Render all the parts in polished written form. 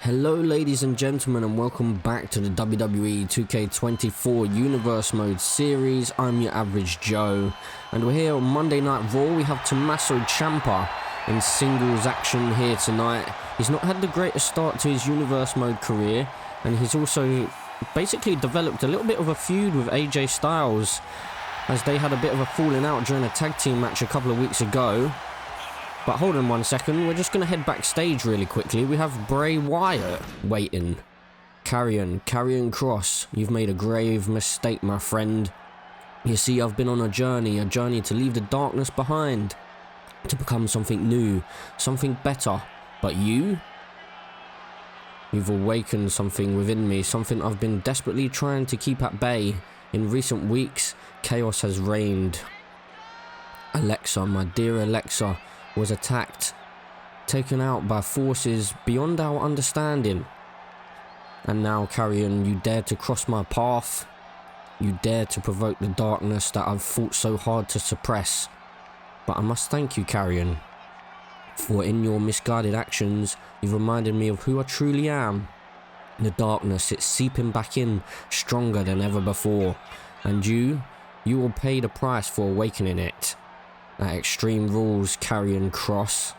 Hello ladies and gentlemen, and welcome back to the WWE 2K24 Universe Mode series. I'm your average Joe, and we're here on Monday Night Raw. We have Tommaso Ciampa in singles action here tonight. He's not had the greatest start to his Universe Mode career, and he's also basically developed a little bit of a feud with AJ Styles, as they had a bit of a falling out during a tag team match a couple of weeks ago. But hold on one second, we're just going to head backstage really quickly. We have Bray Wyatt waiting. Karrion Kross, you've made a grave mistake, my friend. You see, I've been on a journey to leave the darkness behind, to become something new, something better. But you've awakened something within me, something I've been desperately trying to keep at bay. In recent weeks, chaos has reigned. Alexa, my dear Alexa, was attacked, taken out by forces beyond our understanding. And now, Karrion, you dare to cross my path. You dare to provoke the darkness that I've fought so hard to suppress. But I must thank you, Karrion, for in your misguided actions, you've reminded me of who I truly am. The darkness, it's seeping back in stronger than ever before. And you will pay the price for awakening it. At Extreme Rules, Karrion Kross,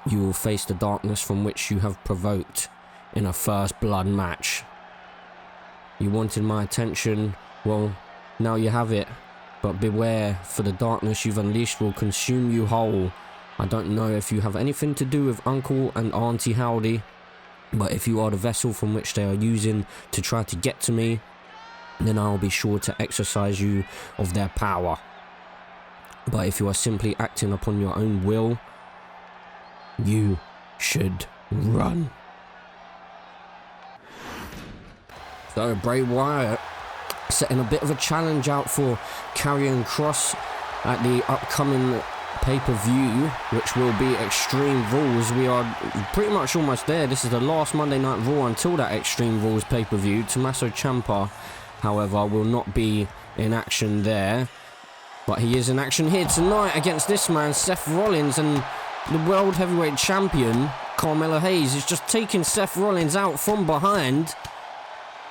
you will face the darkness from which you have provoked in a first blood match. You wanted my attention, well, now you have it. But beware, for the darkness you've unleashed will consume you whole. I don't know if you have anything to do with Uncle and Auntie Howdy, but if you are the vessel from which they are using to try to get to me, then I will be sure to exercise you of their power. But if you are simply acting upon your own will, you should run. So Bray Wyatt setting a bit of a challenge out for Karrion Kross at the upcoming pay-per-view, which will be Extreme Rules. We are pretty much almost there. This is the last Monday Night Raw until that Extreme Rules pay-per-view. Tommaso Ciampa, however, will not be in action there. But he is in action here tonight against this man, Seth Rollins, and the World Heavyweight Champion, Carmelo Hayes, is just taking Seth Rollins out from behind.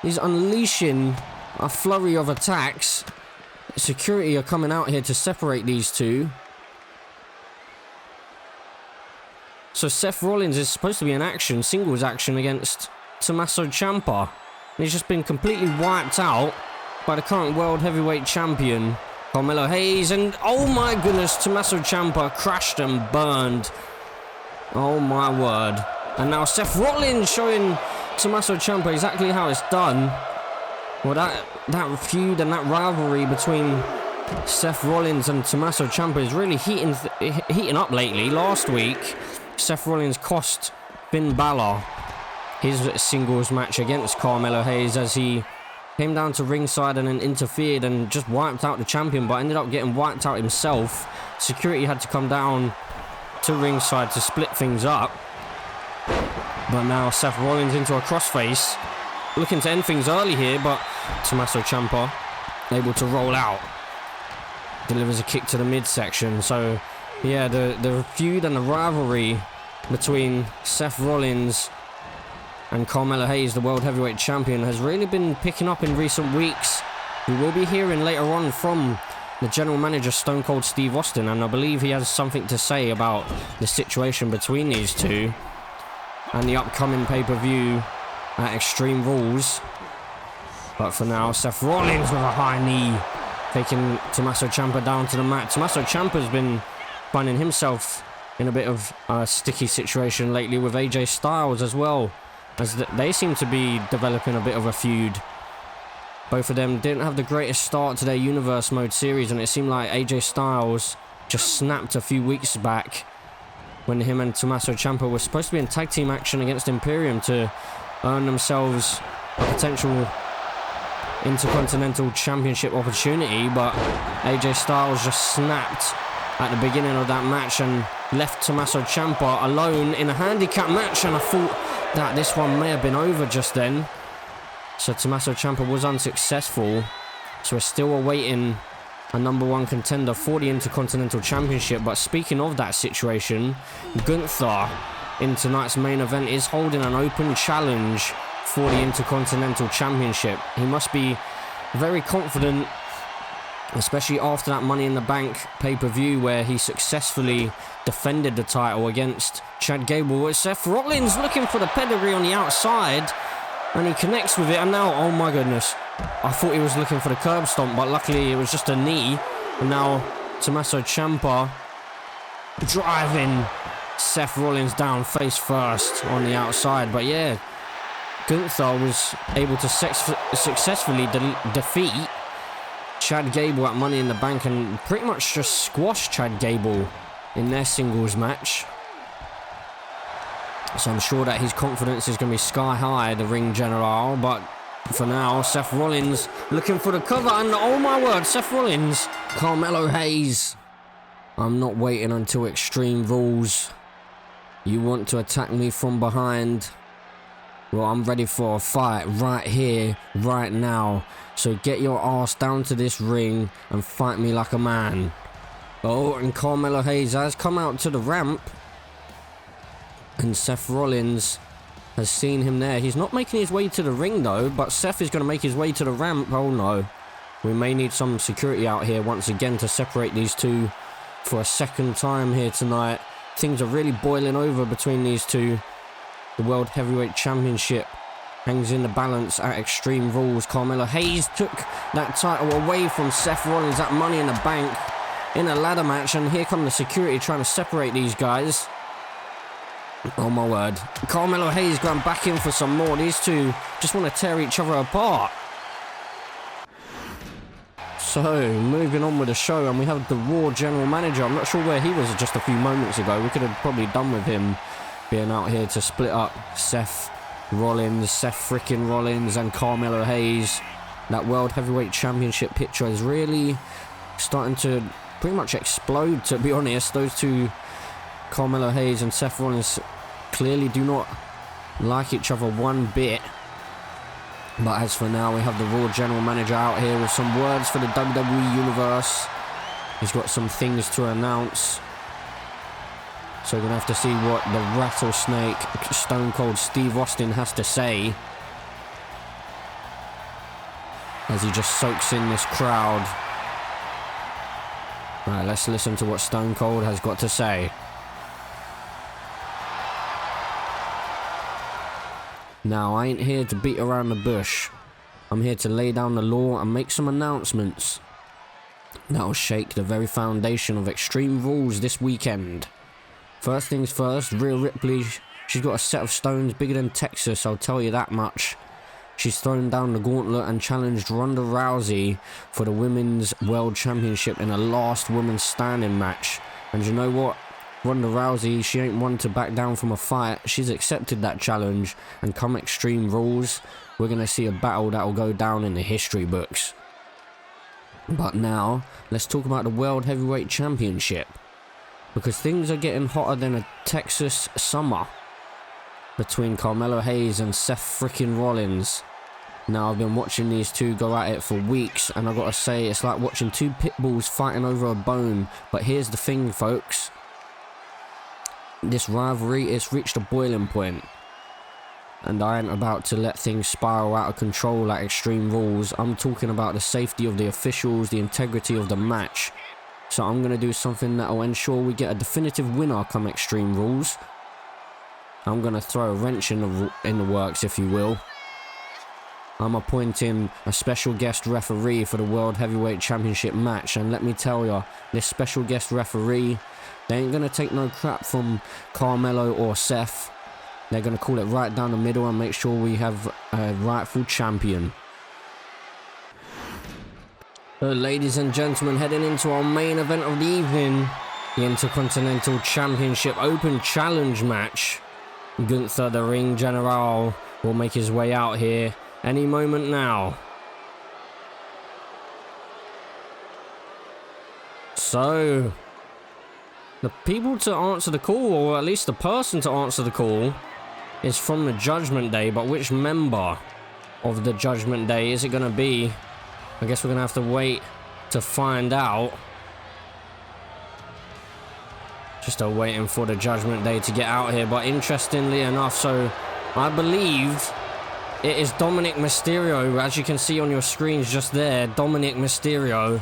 He's unleashing a flurry of attacks. Security are coming out here to separate these two. So Seth Rollins is supposed to be in action, singles action against Tommaso Ciampa. And he's just been completely wiped out by the current World Heavyweight Champion, Carmelo Hayes, and oh my goodness, Tommaso Ciampa crashed and burned. Oh my word. And now Seth Rollins showing Tommaso Ciampa exactly how it's done. Well, that feud and that rivalry between Seth Rollins and Tommaso Ciampa is really heating up lately. Last week, Seth Rollins cost Finn Balor his singles match against Carmelo Hayes, as he came down to ringside and then interfered and just wiped out the champion, but ended up getting wiped out himself. Security had to come down to ringside to split things up. But now Seth Rollins into a crossface, looking to end things early here, but Tommaso Ciampa able to roll out. Delivers a kick to the midsection. So yeah, the feud and the rivalry between Seth Rollins and Carmelo Hayes, the World Heavyweight Champion, has really been picking up in recent weeks. We will be hearing later on from the General Manager, Stone Cold Steve Austin, and I believe he has something to say about the situation between these two and the upcoming pay-per-view at Extreme Rules. But for now, Seth Rollins with a high knee, taking Tommaso Ciampa down to the mat. Tommaso Ciampa's been finding himself in a bit of a sticky situation lately with AJ Styles as well, as they seem to be developing a bit of a feud. Both of them didn't have the greatest start to their Universe Mode series, and it seemed like AJ Styles just snapped a few weeks back when him and Tommaso Ciampa were supposed to be in tag team action against Imperium to earn themselves a potential Intercontinental Championship opportunity. But AJ Styles just snapped at the beginning of that match and left Tommaso Ciampa alone in a handicap match, and I thought that this one may have been over just then. So Tommaso Ciampa was unsuccessful. So we're still awaiting a #1 contender for the Intercontinental Championship. But speaking of that situation, Gunther in tonight's main event is holding an open challenge for the Intercontinental Championship. He must be very confident, especially after that Money in the Bank pay-per-view where he successfully defended the title against Chad Gable. It's Seth Rollins looking for the pedigree on the outside, and he connects with it, and now, oh my goodness, I thought he was looking for the curb stomp, but luckily it was just a knee. And now Tommaso Ciampa driving Seth Rollins down face first on the outside. But yeah, Gunther was able to successfully defeat Chad Gable at Money in the Bank and pretty much just squash Chad Gable in their singles match. So I'm sure that his confidence is going to be sky high, the ring general. But for now, Seth Rollins looking for the cover, and oh my word, Seth Rollins, Carmelo Hayes. I'm not waiting until Extreme Rules. You want to attack me from behind? Well, I'm ready for a fight right here, right now. So get your ass down to this ring and fight me like a man. Oh, and Carmelo Hayes has come out to the ramp. And Seth Rollins has seen him there. He's not making his way to the ring though, but Seth is going to make his way to the ramp. Oh no. We may need some security out here once again to separate these two for a second time here tonight. Things are really boiling over between these two. The World Heavyweight Championship hangs in the balance at Extreme Rules. Carmelo Hayes took that title away from Seth Rollins at Money in the Bank in a ladder match, and here come the security trying to separate these guys. Oh my word. Carmelo Hayes going back in for some more. These two just want to tear each other apart. So, moving on with the show, and we have the Raw General Manager. I'm not sure where he was just a few moments ago. We could have probably done with him being out here to split up Seth freaking Rollins and Carmelo Hayes. That World Heavyweight Championship picture is really starting to pretty much explode, to be honest. Those two, Carmelo Hayes and Seth Rollins, clearly do not like each other one bit. But as for now, we have the Raw General Manager out here with some words for the WWE Universe. He's got some things to announce. So we're going to have to see what the rattlesnake Stone Cold Steve Austin has to say as he just soaks in this crowd. Right, let's listen to what Stone Cold has got to say. Now, I ain't here to beat around the bush. I'm here to lay down the law and make some announcements that'll shake the very foundation of Extreme Rules this weekend. First things first, Rhea Ripley, she's got a set of stones bigger than Texas, I'll tell you that much. She's thrown down the gauntlet and challenged Ronda Rousey for the Women's World Championship in a last woman standing match. And you know what? Ronda Rousey, she ain't one to back down from a fight. She's accepted that challenge, and come Extreme Rules, we're going to see a battle that will go down in the history books. But now, let's talk about the World Heavyweight Championship, because things are getting hotter than a Texas summer between Carmelo Hayes and Seth freaking Rollins. Now, I've been watching these two go at it for weeks, and I've got to say, it's like watching two pit bulls fighting over a bone. But here's the thing, folks. This rivalry, it's reached a boiling point, and I ain't about to let things spiral out of control at Extreme Rules. I'm talking about the safety of the officials, the integrity of the match. So I'm going to do something that will ensure we get a definitive winner come Extreme Rules. I'm going to throw a wrench in the works, if you will. I'm appointing a special guest referee for the World Heavyweight Championship match, and let me tell you, this special guest referee, they ain't going to take no crap from Carmelo or Seth. They're going to call it right down the middle and make sure we have a rightful champion. Ladies and gentlemen, heading into our main event of the evening, the Intercontinental Championship Open Challenge match. Gunther, the ring general, will make his way out here any moment now. So, the people to answer the call, or at least the person to answer the call, is from the Judgment Day. But which member of the Judgment Day is it going to be? I guess we're going to have to wait to find out. Just waiting for the Judgment Day to get out here. But interestingly enough, so I believe it is Dominic Mysterio, as you can see on your screens just there. Dominic Mysterio,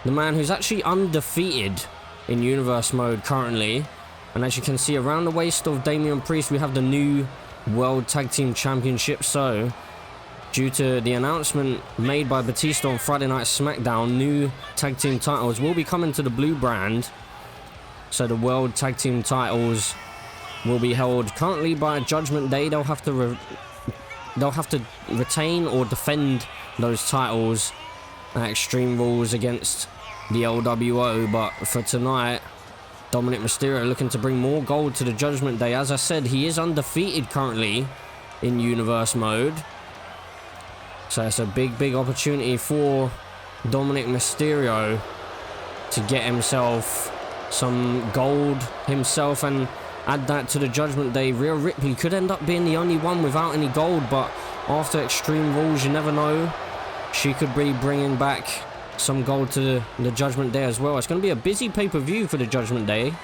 the man who's actually undefeated in Universe mode currently. And as you can see around the waist of Damian Priest, we have the new World Tag Team Championship. So due to the announcement made by Batista on Friday Night SmackDown, new tag team titles will be coming to the blue brand. So the World Tag Team titles will be held currently by Judgment Day. They'll have to retain or defend those titles at Extreme Rules against the LWO. But for tonight, Dominic Mysterio looking to bring more gold to the Judgment Day. As I said, he is undefeated currently in Universe mode. So it's a big opportunity for Dominic Mysterio to get himself some gold himself and add that to the Judgment Day. Rhea Ripley could end up being the only one without any gold, but after Extreme Rules, you never know. She could be bringing back some gold to the Judgment Day as well. It's going to be a busy pay-per-view for the Judgment Day.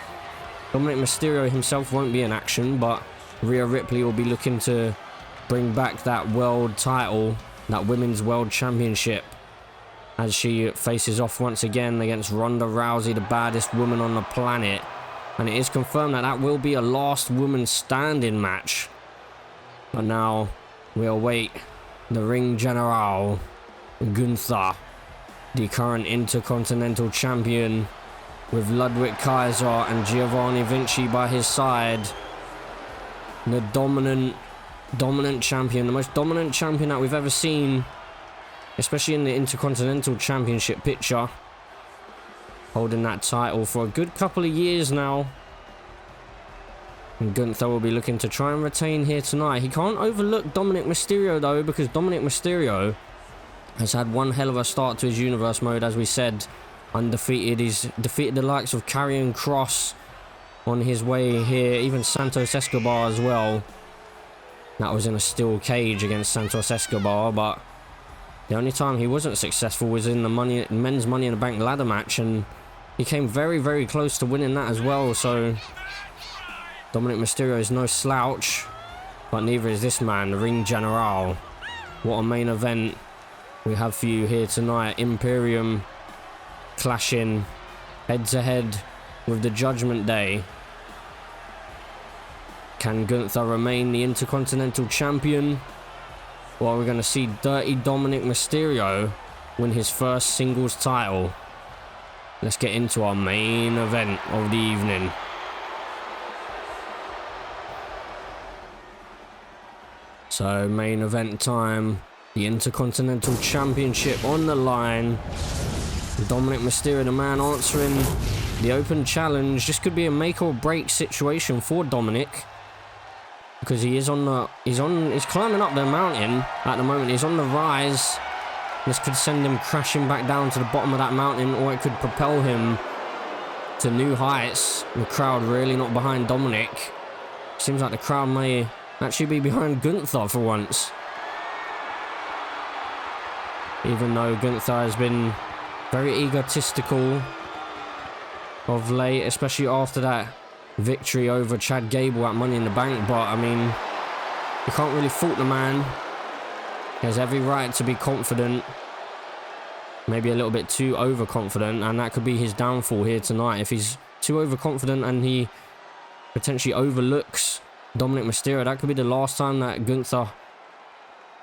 Dominic Mysterio himself won't be in action, but Rhea Ripley will be looking to bring back that world title, that Women's World Championship, as she faces off once again against Ronda Rousey, the baddest woman on the planet. And it is confirmed that that will be a last woman standing match. But now we await the Ring General, Gunther, the current Intercontinental Champion, with Ludwig Kaiser and Giovanni Vinci by his side. The dominant champion, the most dominant champion that we've ever seen, especially in the Intercontinental Championship picture, holding that title for a good couple of years now. And Gunther will be looking to try and retain here tonight. He can't overlook Dominic Mysterio though, because Dominic Mysterio has had one hell of a start to his Universe mode. As we said, undefeated. He's defeated the likes of Karrion Kross on his way here, even Santos Escobar as well. That was in a steel cage against Santos Escobar, but the only time he wasn't successful was in the men's Money in the Bank ladder match, and he came very close to winning that as well. So Dominic Mysterio is no slouch, but neither is this man, the Ring General. What a main event we have for you here tonight. Imperium clashing head to head with the Judgment Day. Can Gunther remain the Intercontinental Champion? Well, we're going to see Dirty Dominic Mysterio win his first singles title. Let's get into our main event of the evening. So, main event time. The Intercontinental Championship on the line. Dominic Mysterio, the man answering the open challenge. This could be a make or break situation for Dominic, because he's climbing up the mountain at the moment. He's on the rise. This could send him crashing back down to the bottom of that mountain, or it could propel him to new heights. The crowd really not behind Dominic. Seems like the crowd may actually be behind Gunther for once, even though Gunther has been very egotistical of late, especially after that victory over Chad Gable at Money in the Bank. But I mean, you can't really fault the man. He has every right to be confident, maybe a little bit too overconfident, and that could be his downfall here tonight. If he's too overconfident and he potentially overlooks Dominic Mysterio, that could be the last time that Gunther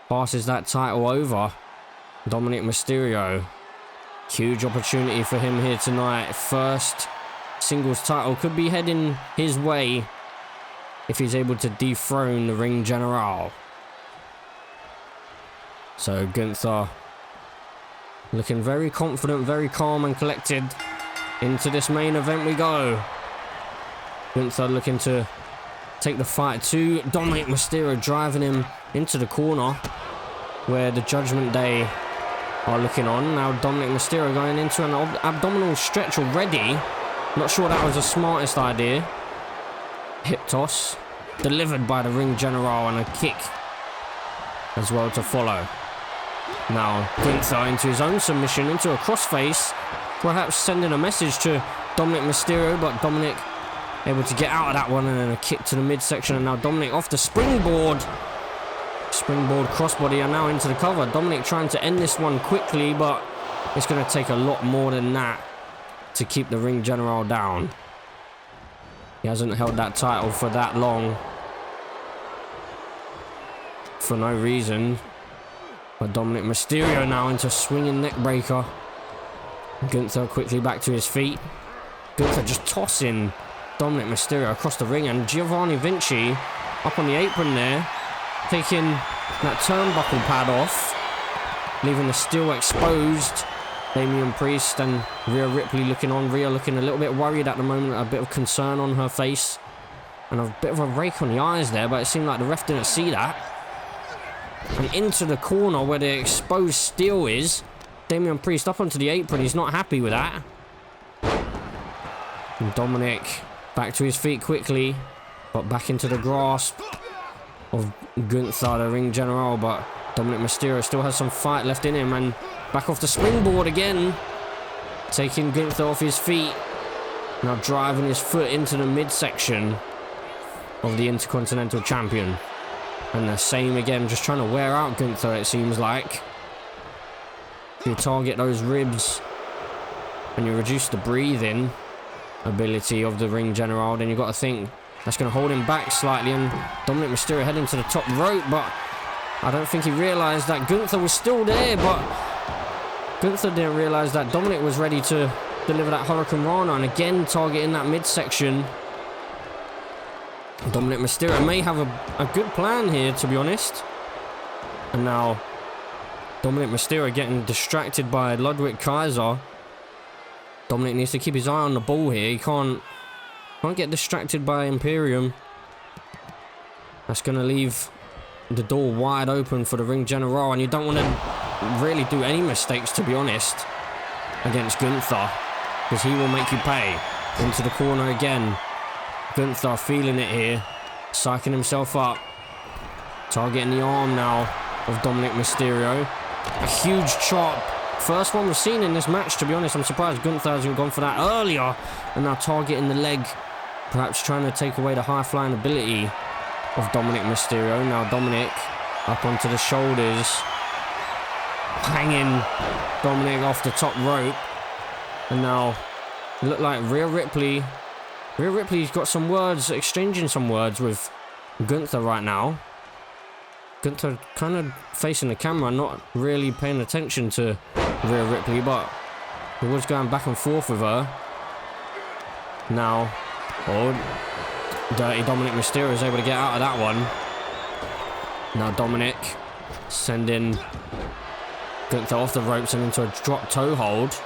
passes that title over. Dominic Mysterio, huge opportunity for him here tonight. First singles title could be heading his way if he's able to dethrone the Ring General. So Gunther looking very confident, very calm and collected. Into this main event we go. Gunther looking to take the fight to Dominic Mysterio, driving him into the corner where the Judgment Day are looking on. Now Dominic Mysterio going into an abdominal stretch already. Not sure that was the smartest idea. Hip toss delivered by the Ring General, and a kick as well to follow. Now Gunther into his own submission, into a crossface, perhaps sending a message to Dominic Mysterio, but Dominic able to get out of that one, and then a kick to the midsection, and now Dominic off the springboard. Springboard crossbody, and now into the cover. Dominic trying to end this one quickly, but it's going to take a lot more than that to keep the ring general down. He hasn't held that title for that long for no reason. But Dominic Mysterio now into a swinging neck breaker. Gunther quickly back to his feet. Gunther just tossing Dominic Mysterio across the ring, and Giovanni Vinci up on the apron there, taking that turnbuckle pad off, leaving the steel exposed. Damian Priest and Rhea Ripley looking on. Rhea looking a little bit worried at the moment, a bit of concern on her face, and a bit of a rake on the eyes there, but it seemed like the ref didn't see that. And into the corner where the exposed steel is. Damian Priest up onto the apron. He's not happy with that. And Dominic back to his feet quickly, but back into the grasp of Gunther, the ring general. But Dominic Mysterio still has some fight left in him, and back off the springboard again, taking Gunther off his feet. Now driving his foot into the midsection of the Intercontinental Champion. And the same again, just trying to wear out Gunther, it seems like. You target those ribs and you reduce the breathing ability of the ring general, then you've got to think that's going to hold him back slightly. And Dominic Mysterio heading to the top rope, but I don't think he realised that Gunther was still there. But Gunther didn't realise that Dominic was ready to deliver that Hurricane Rana, and again targeting that midsection. Dominic Mysterio may have a good plan here, to be honest. And now Dominic Mysterio getting distracted by Ludwig Kaiser. Dominic needs to keep his eye on the ball here. He can't get distracted by Imperium. That's going to leave the door wide open for the ring general, and you don't want to really do any mistakes, to be honest, against Gunther, because he will make you pay. Into the corner again. Gunther feeling it here, psyching himself up, targeting the arm now of Dominic Mysterio. A huge chop. First one we've seen in this match, to be honest. I'm surprised Gunther hasn't gone for that earlier. And now targeting the leg, perhaps trying to take away the high-flying ability of Dominic Mysterio. Now Dominic up onto the shoulders, hanging Dominic off the top rope. And now it looked like Rhea Ripley's got some words, exchanging some words with Gunther right now. Gunther kind of facing the camera, not really paying attention to Rhea Ripley, but he was going back and forth with her. Now, dirty Dominic Mysterio is able to get out of that one. Now Dominic sending Gunther off the ropes and into a drop toe hold.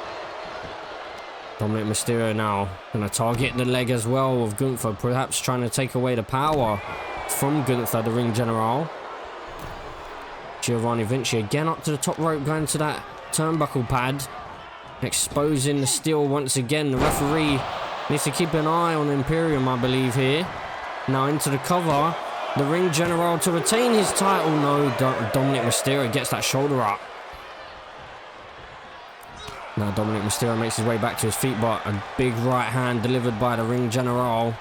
Dominic Mysterio now going to target the leg as well of Gunther, perhaps trying to take away the power from Gunther, the ring general. Giovanni Vinci again up to the top rope, going to that turnbuckle pad, exposing the steel once again. The referee needs to keep an eye on Imperium, I believe, here. Now into the cover, the ring general to retain his title. No, Dominic Mysterio gets that shoulder up. Now Dominic Mysterio makes his way back to his feet, but a big right hand delivered by the ring general,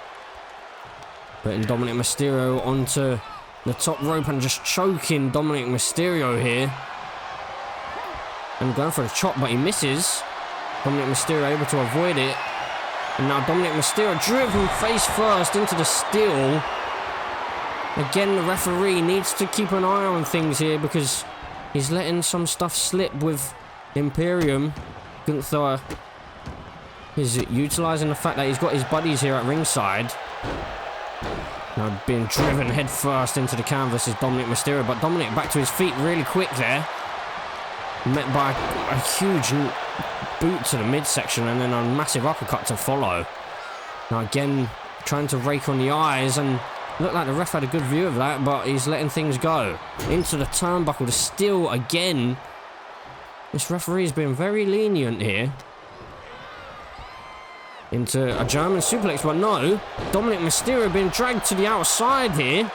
putting Dominic Mysterio onto the top rope and just choking Dominic Mysterio here. And going for the chop, but he misses. Dominic Mysterio able to avoid it. And now Dominic Mysterio driven face first into the steel. Again, the referee needs to keep an eye on things here, because he's letting some stuff slip with Imperium. Gunther is utilising the fact that he's got his buddies here at ringside. Now being driven head first into the canvas is Dominic Mysterio, but Dominic back to his feet really quick there. Met by a huge boot to the midsection and then a massive uppercut to follow. Now again, trying to rake on the eyes, and looked like the ref had a good view of that, but he's letting things go. Into the turnbuckle, the steel again. This referee's been very lenient here. Into a German suplex, but no. Dominic Mysterio being dragged to the outside here.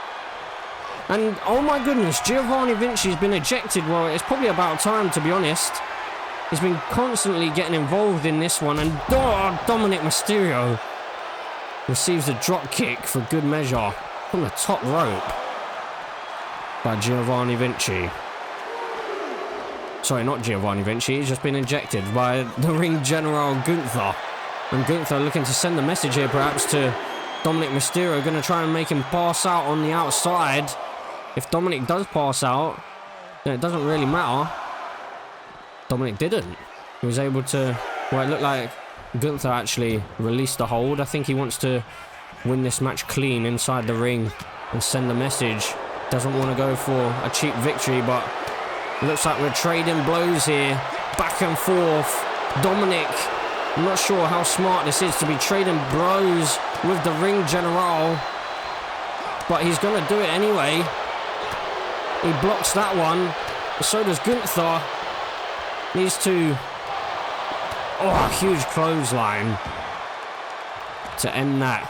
And oh my goodness, Giovanni Vinci's been ejected. Well, it's probably about time, to be honest. He's been constantly getting involved in this one. And Dominic Mysterio receives a drop kick for good measure from the top rope by Giovanni Vinci. Sorry, not Giovanni Vinci. He's just been ejected by the ring general Gunther. And Gunther looking to send a message here perhaps to Dominic Mysterio. Going to try and make him pass out on the outside. If Dominic does pass out, then it doesn't really matter. Dominic didn't. He was able to... Well, it looked like Gunther actually released the hold. I think he wants to win this match clean inside the ring and send a message. Doesn't want to go for a cheap victory, but looks like we're trading blows here. Back and forth. Dominic, I'm not sure how smart this is to be trading blows with the ring general, but he's going to do it anyway. He blocks that one. So does Gunther. Needs to... Oh, a huge clothesline to end that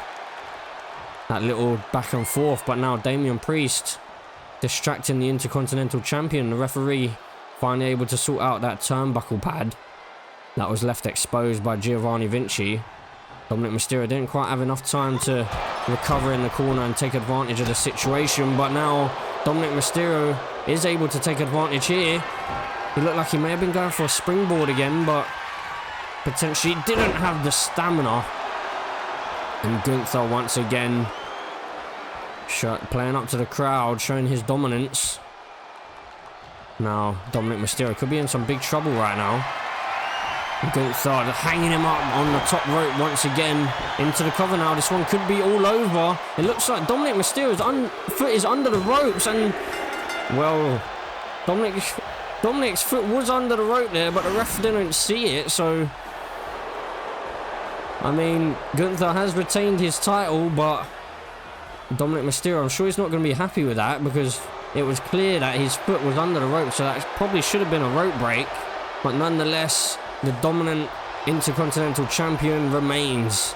little back and forth. But now Damian Priest distracting the Intercontinental Champion. The referee finally able to sort out that turnbuckle pad that was left exposed by Giovanni Vinci. Dominic Mysterio didn't quite have enough time to recover in the corner and take advantage of the situation, but now Dominic Mysterio is able to take advantage here. He looked like he may have been going for a springboard again, but potentially didn't have the stamina. And Gunther once again playing up to the crowd, showing his dominance. Now Dominic Mysterio could be in some big trouble right now. Gunther hanging him up on the top rope once again into the cover now. This one could be all over. It looks like Dominic Mysterio's foot is under the ropes, and well, Dominic's foot was under the rope there, but the ref didn't see it. So I mean, Gunther has retained his title, but Dominic Mysterio, I'm sure he's not going to be happy with that, because it was clear that his foot was under the rope, so that probably should have been a rope break. But nonetheless, the dominant Intercontinental Champion remains.